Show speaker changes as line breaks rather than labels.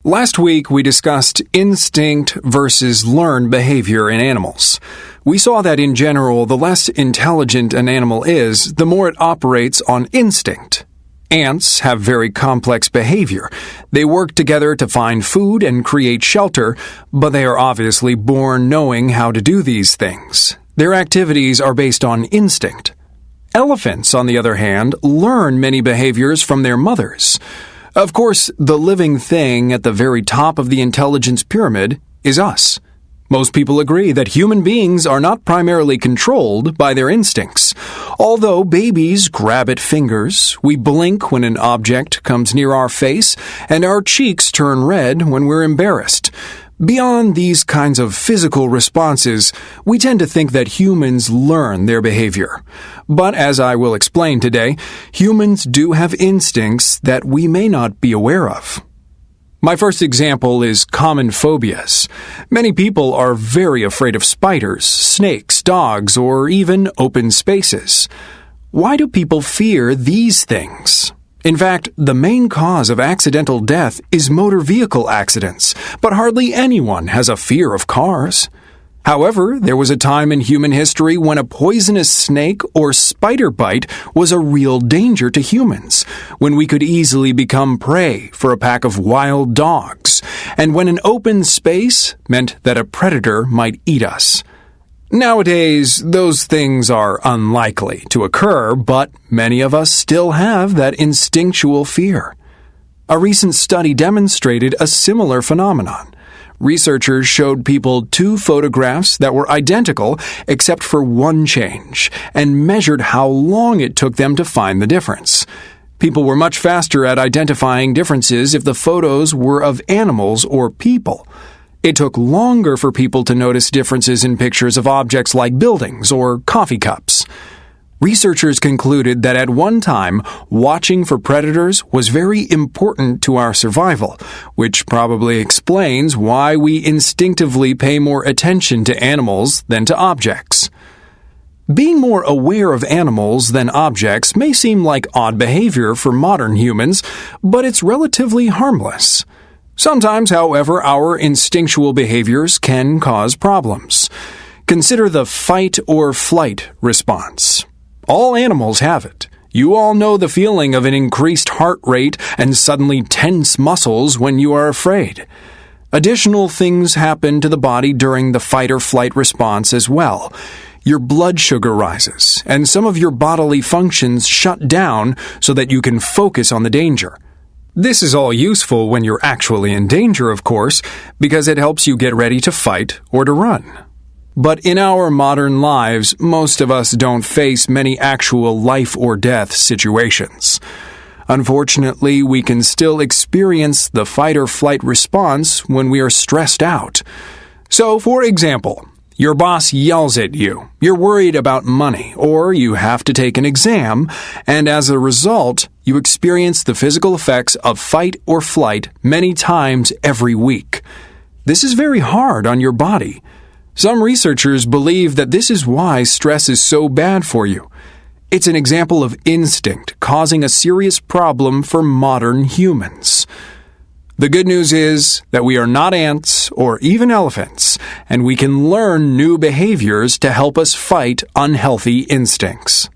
Last week, we discussed instinct versus learned behavior in animals. We saw that in general, the less intelligent an animal is, the more it operates on instinct. Ants have very complex behavior. They work together to find food and create shelter, but they are obviously born knowing how to do these things. Their activities are based on instinct. Elephants, on the other hand, learn many behaviors from their mothers. Of course, the living thing at the very top of the intelligence pyramid is us. Most people agree that human beings are not primarily controlled by their instincts. Although babies grab at fingers, we blink when an object comes near our face, and our cheeks turn red when we're embarrassed. Beyond these kinds of physical responses, we tend to think that humans learn their behavior. But as I will explain today, humans do have instincts that we may not be aware of. My first example is common phobias. Many people are very afraid of spiders, snakes, dogs, or even open spaces. Why do people fear these things? In fact, the main cause of accidental death is motor vehicle accidents, but hardly anyone has a fear of cars. However, there was a time in human history when a poisonous snake or spider bite was a real danger to humans, when we could easily become prey for a pack of wild dogs, and when an open space meant that a predator might eat us. Nowadays, those things are unlikely to occur, but many of us still have that instinctual fear. A recent study demonstrated a similar phenomenon. Researchers showed people two photographs that were identical except for one change, and measured how long it took them to find the difference. People were much faster at identifying differences if the photos were of animals or people. It took longer for people to notice differences in pictures of objects like buildings or coffee cups. Researchers concluded that at one time, watching for predators was very important to our survival, which probably explains why we instinctively pay more attention to animals than to objects. Being more aware of animals than objects may seem like odd behavior for modern humans, but it's relatively harmless. Sometimes, however, our instinctual behaviors can cause problems. Consider the fight or flight response. All animals have it. You all know the feeling of an increased heart rate and suddenly tense muscles when you are afraid. Additional things happen to the body during the fight or flight response as well. Your blood sugar rises, and some of your bodily functions shut down so that you can focus on the danger. This is all useful when you're actually in danger, of course, because it helps you get ready to fight or to run. But in our modern lives, most of us don't face many actual life or death situations. Unfortunately, we can still experience the fight or flight response when we are stressed out. So, for example, your boss yells at you, you're worried about money, or you have to take an exam, and as a result, you experience the physical effects of fight or flight many times every week. This is very hard on your body. Some researchers believe that this is why stress is so bad for you. It's an example of instinct causing a serious problem for modern humans. The good news is that we are not ants or even elephants, and we can learn new behaviors to help us fight unhealthy instincts.